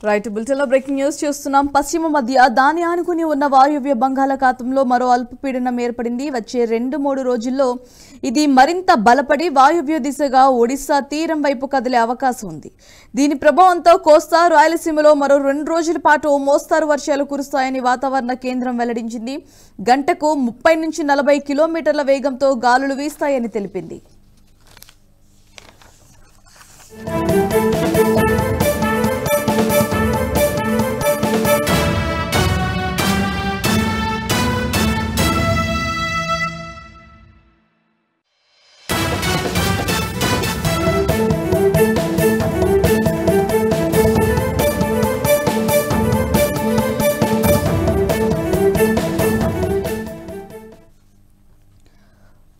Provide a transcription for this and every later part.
Right బులెటిన్లో breaking news చూస్తున్నాం. పశ్చిమ మధ్య దాని ఆనుకుని ఉన్న వాయువ్య బంగాళాఖాతంలో మరో అల్పపీడనం ఏర్పడింది. వచ్చే 2-3 రోజుల్లో ఇది మరింత బలపడి వాయువ్య దిశగా ఒడిశా తీరం వైపు కదిలే అవకాశం ఉంది. దీని ప్రభావంతో కోస్తా రాయలసీమలో మరో 2 రోజుల పాటు మోస్తారు వర్షాలు కురుస్తాయని వాతావరణ కేంద్రం వెల్లడించింది. గంటకు 30 నుంచి 40 కిలోమీటర్ల వేగంతో గాలులు వీస్తాయని తెలిపింది.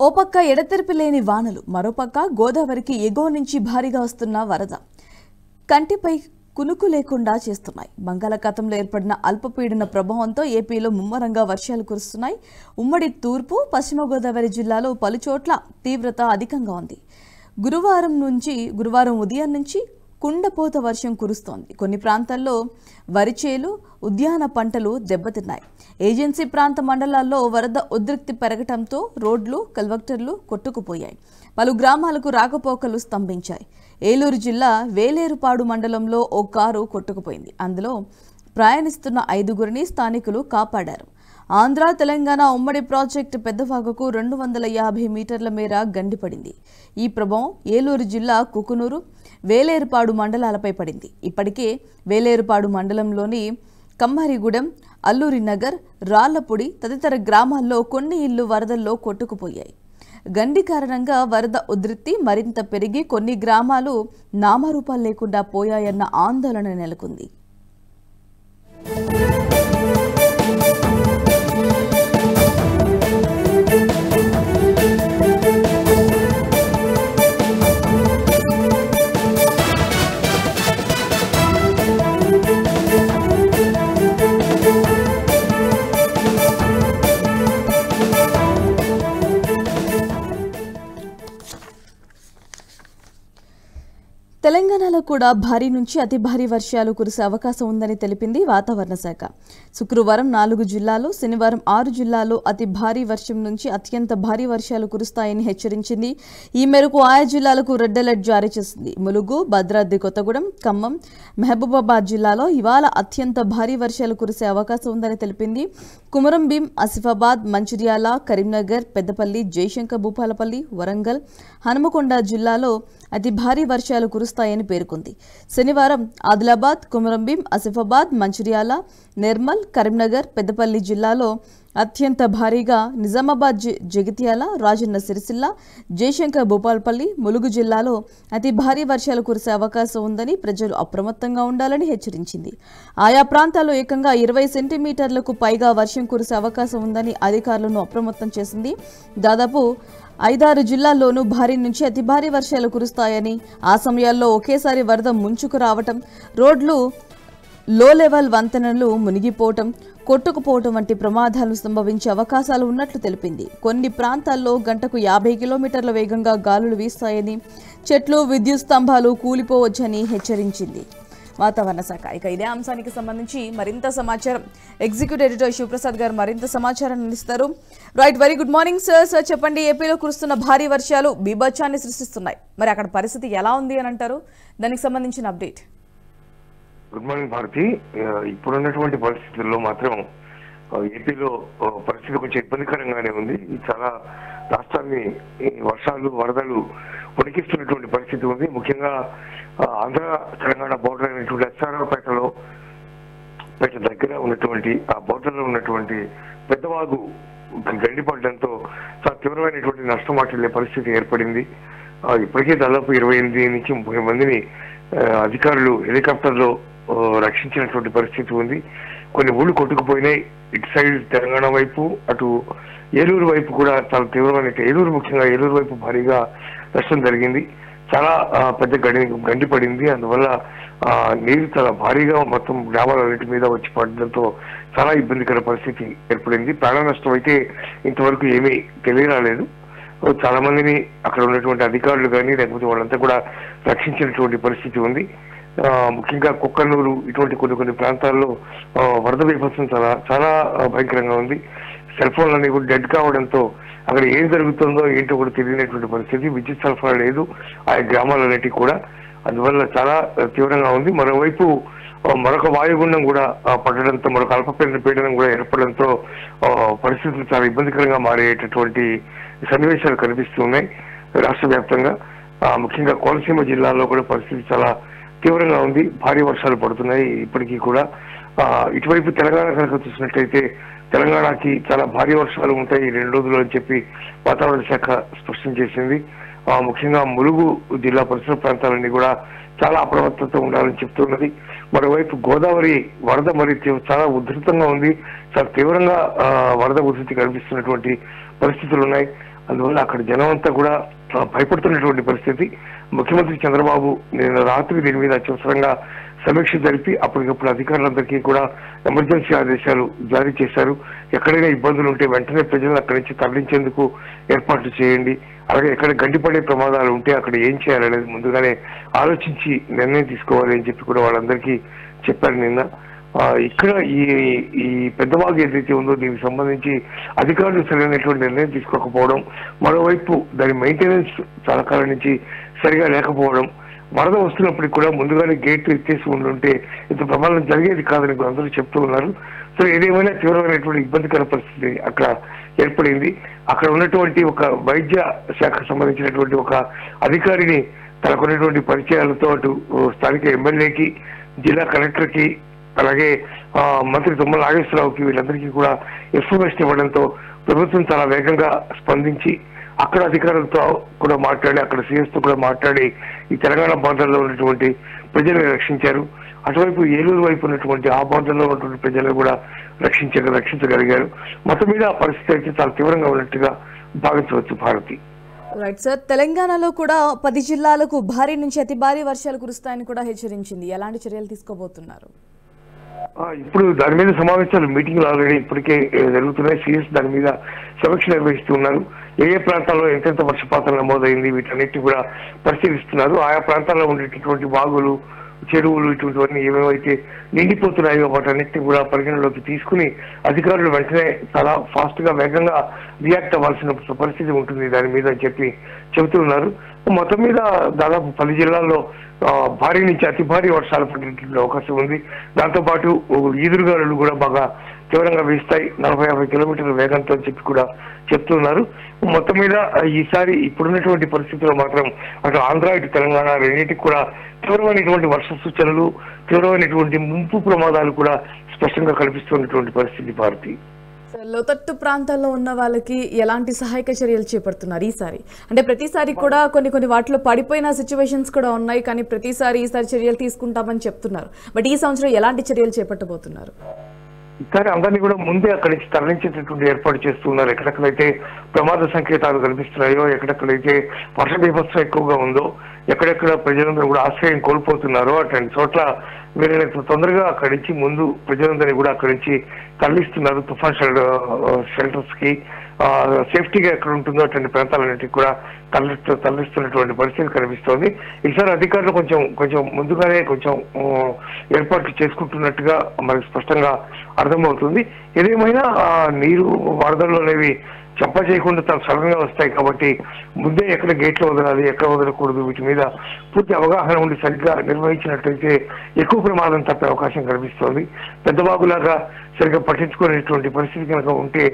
ఓ పక్క ఎడతెరిపి లేని వానలు, మరోపక్క గోదావరికి ఎగువ నుంచి భారీగా వస్తున్న వరద కంటిపై కునుకు లేకుండా చేస్తున్నాయి. బంగాళాఖాతంలో ఏర్పడిన అల్పపీడన ప్రభావంతో ఏపీలో ముమ్మరంగా వర్షాలు కురుస్తున్నాయి. ఉమ్మడి తూర్పు, పశ్చిమ గోదావరి జిల్లాలో పలుచోట్ల తీవ్రత అధికంగా ఉంది. గురువారం ఉదయం నుంచి కుండపోత వర్షం కురుస్తోంది. కొన్ని ప్రాంతాల్లో వరిచేలు, ఉద్యాన పంటలు దెబ్బతిన్నాయి. ఏజెన్సీ ప్రాంత మండలాల్లో వరద ఉధృతి పెరగడంతో రోడ్లు, కల్వర్టర్లు కొట్టుకుపోయాయి. పలు గ్రామాలకు రాకపోకలు స్తంభించాయి. ఏలూరు జిల్లా వేలేరుపాడు మండలంలో ఓ కారు కొట్టుకుపోయింది. అందులో ప్రయాణిస్తున్న 5గురిని స్థానికులు కాపాడారు. ఆంధ్ర, తెలంగాణ ఉమ్మడి ప్రాజెక్టు పెద్దవాగుకు 250 మీటర్ల మేర గండిపడింది. ఈ ప్రభావం ఏలూరు జిల్లా కుకునూరు, వేలేరుపాడు మండలాలపై పడింది. ఇప్పటికే వేలేరుపాడు మండలంలోని కమ్మరిగూడెం, అల్లూరి నగర్, రాళ్లపూడి తదితర గ్రామాల్లో కొన్ని ఇళ్లు వరదల్లో కొట్టుకుపోయాయి. గండి కారణంగా వరద ఉధృతి మరింత పెరిగి కొన్ని గ్రామాలు నామరూపాలు లేకుండా పోయాయన్న ఆందోళన నెలకొంది. తెలంగాణలో కూడా భారీ నుంచి అతి భారీ వర్షాలు కురిసే అవకాశం ఉందని తెలిపింది వాతావరణ శాఖ. శుక్రవారం 4 జిల్లాలు, శనివారం 6 జిల్లాల్లో అతి భారీ వర్షం నుంచి అత్యంత భారీ వర్షాలు కురుస్తాయని హెచ్చరించింది. ఈ మేరకు ఆయా జిల్లాలకు రెడ్ అలర్ట్ జారీ చేసింది. ములుగు, భద్రాద్రి కొత్తగూడెం, ఖమ్మం, మహబూబాబాద్ జిల్లాలో ఇవాళ అత్యంత భారీ వర్షాలు కురిసే అవకాశం ఉందని తెలిపింది. కుమరంభీం, ఆసిఫాబాద్, మంచిర్యాల, కరీంనగర్, పెద్దపల్లి, జయశంకర్ భూపాలపల్లి, వరంగల్, హనుమకొండ జిల్లాలో అతి భారీ వర్షాలు కురుస్తాయని పేర్కొంది. శనివారం ఆదిలాబాద్, కుమరంభీం, ఆసిఫాబాద్, మంచిర్యాల, నిర్మల్, కరీంనగర్, పెద్దపల్లి జిల్లాలో అత్యంత భారీగా, నిజామాబాద్, జగిత్యాల, రాజన్న సిరిసిల్ల, జయశంకర్ భూపాలపల్లి, ములుగు జిల్లాలో అతి భారీ వర్షాలు కురిసే అవకాశం ఉందని ప్రజలు అప్రమత్తంగా ఉండాలని హెచ్చరించింది. ఆయా ప్రాంతాల్లో ఏకంగా 20 సెంటీమీటర్లకు పైగా వర్షం కురిసే అవకాశం ఉందని అధికారులను అప్రమత్తం చేసింది. దాదాపు 5-6 జిల్లాల్లోనూ భారీ నుంచి అతి భారీ వర్షాలు కురుస్తాయని, ఆ సమయాల్లో ఒకేసారి వరద ముంచుకు రావటం, రోడ్లు, లో లెవెల్ వంతెనలు మునిగిపోవటం, కొట్టుకుపోవటం వంటి ప్రమాదాలు సంభవించే అవకాశాలు ఉన్నట్లు తెలిపింది. కొన్ని ప్రాంతాల్లో గంటకు 50 కిలోమీటర్ల వేగంగా గాలులు వీస్తాయని, చెట్లు, విద్యుత్ స్తంభాలు కూలిపోవచ్చని హెచ్చరించింది వాతావరణ శాఖ. ఇక ఇదే అంశానికి సంబంధించి మరింత సమాచారం ఎగ్జిక్యూటివ్ ఎడిటర్ శివప్రసాద్ గారు మరింత సమాచారాన్ని అందిస్తారు. Right, very good morning sir. Sir చెప్పండి, ఏపీలో కురుస్తున్న భారీ వర్షాలు బీభత్సాన్ని సృష్టిస్తున్నాయి. మరి అక్కడ పరిస్థితి ఎలా ఉంది అని అంటారు? దానికి సంబంధించిన అప్డేట్. Good morning Bharati. ఇప్పుడున్నటువంటి పరిస్థితుల్లో మాత్రం ఏపీలో పరిస్థితి కొంచెం ఇబ్బందికరంగానే ఉంది. చాలా రాష్ట్రాన్ని వర్షాలు, వరదలు ఉడికిస్తున్నటువంటి పరిస్థితి ఉంది. ముఖ్యంగా ఆంధ్ర తెలంగాణ బోర్డర్ అయినటువంటి ఎస్ఆర్ఆర్పేటలో దగ్గర ఉన్నటువంటి ఆ బోర్డర్లో ఉన్నటువంటి పెద్దవాగు గండిపడడంతో చాలా తీవ్రమైనటువంటి నష్టం వాటిల్లే పరిస్థితి ఏర్పడింది. ఇప్పటికే దాదాపు 28 నుంచి 30 మందిని అధికారులు హెలికాప్టర్లో రక్షించినటువంటి పరిస్థితి ఉంది. కొన్ని ఊళ్ళు కొట్టుకుపోయినాయి. ఇటు సైడ్ తెలంగాణ వైపు, అటు ఏలూరు వైపు కూడా చాలా తీవ్రమైన, ముఖ్యంగా ఏలూరు వైపు భారీగా నష్టం జరిగింది. చాలా పెద్ద గండి పడింది. అందువల్ల నీరు చాలా భారీగా మొత్తం గ్రామాలన్నిటి మీద వచ్చి పడడంతో చాలా ఇబ్బందికర పరిస్థితి ఏర్పడింది. ప్రాణ నష్టం అయితే ఇంతవరకు ఏమీ తెలియరాలేదు. చాలా మందిని అక్కడ ఉన్నటువంటి అధికారులు కానీ లేకపోతే వాళ్ళంతా కూడా రక్షించినటువంటి పరిస్థితి ఉంది. ముఖ్యంగా కుక్కనూరు ఇటువంటి కొన్ని ప్రాంతాల్లో వరద బీభత్సం చాలా చాలా భయంకరంగా ఉంది. సెల్ ఫోన్లు అన్ని కూడా డెడ్ కావడంతో అక్కడ ఏం జరుగుతుందో ఏంటో కూడా తెలియనటువంటి పరిస్థితి. విద్యుత్ సరఫరా లేదు ఆ గ్రామాలన్నిటికీ కూడా, అందువల్ల చాలా తీవ్రంగా ఉంది. మరోవైపు మరొక వాయుగుండం కూడా పడడంతో, మరొక అల్పపీడనం కూడా ఏర్పడడంతో పరిస్థితులు చాలా ఇబ్బందికరంగా మారేటటువంటి సన్నివేశాలు కనిపిస్తున్నాయి రాష్ట్ర వ్యాప్తంగా. ముఖ్యంగా కోనసీమ జిల్లాలో కూడా పరిస్థితి చాలా తీవ్రంగా ఉంది. భారీ వర్షాలు పడుతున్నాయి ఇప్పటికీ కూడా. ఇటువైపు తెలంగాణ కనుక చూసినట్లయితే తెలంగాణకి చాలా భారీ వర్షాలు ఉంటాయి 2 రోజులు అని చెప్పి వాతావరణ శాఖ స్పష్టం చేసింది. ముఖ్యంగా ములుగు జిల్లా పరిసర ప్రాంతాలన్నీ కూడా చాలా అప్రమత్తతో ఉండాలని చెప్తున్నది. మరోవైపు గోదావరి వరద మరి చాలా ఉధృతంగా ఉంది. చాలా తీవ్రంగా వరద ఉధృతి కనిపిస్తున్నటువంటి పరిస్థితులు ఉన్నాయి. అందువల్ల అక్కడ జనం అంతా కూడా భయపడుతున్నటువంటి పరిస్థితి. ముఖ్యమంత్రి చంద్రబాబు నిన్న రాత్రి దీని మీద అత్యవసరంగా సమీక్ష జరిపి అప్పటికప్పుడు అధికారులందరికీ కూడా ఎమర్జెన్సీ ఆదేశాలు జారీ చేశారు. ఎక్కడైనా ఇబ్బందులు ఉంటే వెంటనే ప్రజలను అక్కడి నుంచి తరలించేందుకు ఏర్పాట్లు చేయండి, అలాగే ఎక్కడ గడ్డిపడే ప్రమాదాలు ఉంటే అక్కడ ఏం చేయాలనేది ముందుగానే ఆలోచించి నిర్ణయం తీసుకోవాలి అని చెప్పి కూడా వాళ్ళందరికీ చెప్పారు నిన్న. ఇక్కడ ఈ పెద్దవాగు ఏదైతే ఉందో దీనికి సంబంధించి అధికారులు సరైనటువంటి నిర్ణయం తీసుకోకపోవడం, మరోవైపు దాని మెయింటెనెన్స్ చాలా కాలం నుంచి సరిగా లేకపోవడం, వరద వస్తున్నప్పటికీ కూడా ముందుగానే గేట్ ఎత్తేసి ఉండుంటే ఇంత ప్రమాదం జరిగేది కాదని అందరూ చెప్తూ ఉన్నారు. సో ఏదేమైనా తీవ్రమైనటువంటి ఇబ్బందికర పరిస్థితి అక్కడ ఏర్పడింది. అక్కడ ఉన్నటువంటి ఒక వైద్య శాఖకు సంబంధించినటువంటి ఒక అధికారిని తనకున్నటువంటి పరిచయాలతో అటు స్థానిక ఎమ్మెల్యేకి, జిల్లా కలెక్టర్కి, అలాగే మంత్రి తుమ్మల నాగేశ్వరరావుకి వీళ్ళందరికీ కూడా ఇన్ఫర్మేషన్ ఇవ్వడంతో ప్రభుత్వం చాలా వేగంగా స్పందించి అక్కడ అధికారులతో కూడా మాట్లాడి, అక్కడ సీఎస్ తో కూడా మాట్లాడి ఈ తెలంగాణ బార్డర్లో ఉన్నటువంటి ప్రజలను రక్షించారు. అటువైపు ఏలూరు వైపు ఉన్నటువంటి ఆ బార్డర్లో ఉన్నటువంటి ప్రజలను కూడా రక్షించగలిగారు. మొత్తం మీద ఆ పరిస్థితి అయితే చాలా తీవ్రంగా ఉన్నట్టుగా భావించవచ్చు భారతి. రైట్ సార్, తెలంగాణలో కూడా 10 జిల్లాలకు భారీ నుంచి అతి భారీ వర్షాలు కురుస్తాయని కూడా హెచ్చరించింది. ఎలాంటి చర్యలు తీసుకోబోతున్నారు? ఇప్పుడు దాని మీద సమావేశాలు, మీటింగ్లు ఆల్రెడీ ఇప్పటికే జరుగుతున్నాయి. సీఎస్ దాని మీద సమీక్ష నిర్వహిస్తున్నారు. ఏ ప్రాంతాల్లో ఎంతెంత వర్షపాతం నమోదైంది వీటన్నిటిని కూడా పరిశీలిస్తున్నారు. ఆయా ప్రాంతాల్లో ఉండేటటువంటి వాగులు, చెరువులు ఇటువంటివన్నీ ఏమేమైతే నిండిపోతున్నాయో వాటన్నిటిని కూడా పరిగణలోకి తీసుకుని అధికారులు వెంటనే చాలా ఫాస్ట్ గా వేగంగా రియాక్ట్ అవ్వాల్సిన పరిస్థితి ఉంటుంది దాని మీద అని చెప్పి చెబుతున్నారు. మొత్తం మీద దాదాపు 10 జిల్లాల్లో భారీ నుంచి అతి భారీ వర్షాలు పడేటువంటి అవకాశం ఉంది. దాంతో పాటు ఈదురుగాలులు కూడా బాగా తీవ్రంగా వీస్తాయి, 40-50 కిలోమీటర్ల వేగంతో చెప్పి కూడా చెప్తున్నారు. మొత్తం మీద ఈసారి ఇప్పుడున్నటువంటి పరిస్థితుల్లో మాత్రం అటు ఆంధ్ర ఇటు తెలంగాణ రెండింటికి కూడా తీవ్రమైనటువంటి వర్ష సూచనలు, తీవ్రమైనటువంటి ముంపు ప్రమాదాలు కూడా స్పష్టంగా కనిపిస్తున్నటువంటి పరిస్థితి భారతి. లోతట్టు ప్రాంతాల్లో ఉన్న వాళ్ళకి ఎలాంటి సహాయక చర్యలు చేపడుతున్నారు ఈసారి? అంటే ప్రతిసారి కూడా కొన్ని వాటిలో పడిపోయిన సిచ్యువేషన్స్ కూడా ఉన్నాయి, కానీ ఈసారి చర్యలు తీసుకుంటామని చెప్తున్నారు. బట్ ఈ సంవత్సరం ఎలాంటి చర్యలు చేపట్టబోతున్నారు? ఈసారి అందరినీ కూడా ముందే అక్కడి నుంచి తరలించేటటువంటి ఏర్పాటు చేస్తున్నారు. ఎక్కడెక్కడైతే ప్రమాద సంకేతాలు కనిపిస్తున్నాయో, ఎక్కడెక్కడైతే వర్ష బీభత్సం ఎక్కువగా ఉందో, ఎక్కడెక్కడ ప్రజలందరూ కూడా ఆశ్రయం కోల్పోతున్నారో అటువంటి చోట్ల వీళ్ళని తొందరగా అక్కడి నుంచి ముందు ప్రజలందరినీ కూడా అక్కడి నుంచి తరలిస్తున్నారు. తుఫాన్ షెల్టర్స్ కి సేఫ్టీగా ఎక్కడ ఉంటుందో అటువంటి ప్రాంతాలన్నింటికి కూడా తరలిస్తున్నటువంటి పరిస్థితి కనిపిస్తోంది. ఈసారి అధికారులు కొంచెం ముందుగానే ఏర్పాట్లు చేసుకుంటున్నట్టుగా మనకు స్పష్టంగా అర్థమవుతుంది. ఏదేమైనా నీరు వరదలు అనేవి చెప్ప చేయకుండా చాలా సడన్గా వస్తాయి కాబట్టి ముందే ఎక్కడ గేట్లు వదలాలి, ఎక్కడ వదలకూడదు వీటి మీద పూర్తి అవగాహన ఉండి సరిగ్గా నిర్వహించినట్లయితే ఎక్కువ ప్రమాదం తప్పే అవకాశం కనిపిస్తోంది. పెద్దబాగులాగా సరిగ్గా పట్టించుకునేటువంటి పరిస్థితి కనుక ఉంటే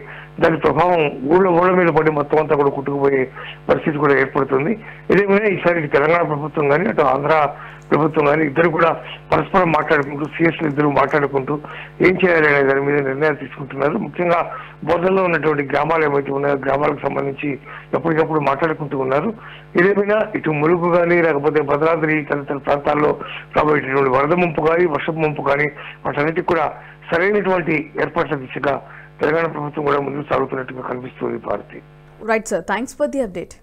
దాని ప్రభావం ఊళ్ళ మీద పడి మొత్తం అంతా కూడా కొట్టుకుపోయే పరిస్థితి కూడా ఏర్పడుతుంది. ఏదేమైనా ఈసారి తెలంగాణ ప్రభుత్వం కానీ అటు ఆంధ్ర ప్రభుత్వం కానీ ఇద్దరు కూడా పరస్పరం మాట్లాడుకుంటూ, సీఎస్లు ఇద్దరు మాట్లాడుకుంటూ ఏం చేయాలి అనే దాని మీద నిర్ణయాలు తీసుకుంటున్నారు. ముఖ్యంగా బోర్డర్లో ఉన్నటువంటి గ్రామాలు ఏమైతే ఉన్నాయో గ్రామాలకు సంబంధించి ఎప్పటికప్పుడు మాట్లాడుకుంటూ ఉన్నారు. ఏదేమైనా ఇటు ములుగు కానీ లేకపోతే భద్రాద్రి తదితర ప్రాంతాల్లో రాబోయేటటువంటి వరద ముంపు కానీ వర్షపు ముంపు కానీ వాటన్నిటికి కూడా సరైనటువంటి ఏర్పాట్ల దిశగా తెలంగాణ ప్రభుత్వం కూడా ముందుకు సాగుతున్నట్టుగా కనిపిస్తుంది Bharati. Right sir, thanks for the update.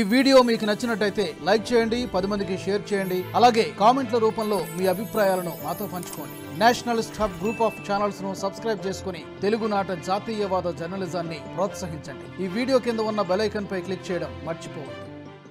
ఈ వీడియో మీకు నచ్చినట్టయితే లైక్ చేయండి, 10 మందికి షేర్ చేయండి. అలాగే కామెంట్ల రూపంలో మీ అభిప్రాయాలను మాతో పంచుకోండి. Nationalist hub group of channels ను సబ్స్క్రైబ్ చేసుకుని తెలుగునాట జాతీయవాద జర్నలిజాన్ని ప్రోత్సహించండి. ఈ వీడియో కింద ఉన్న బెల్ ఐకాన్ పై క్లిక్ చేయడం మర్చిపోవద్దు.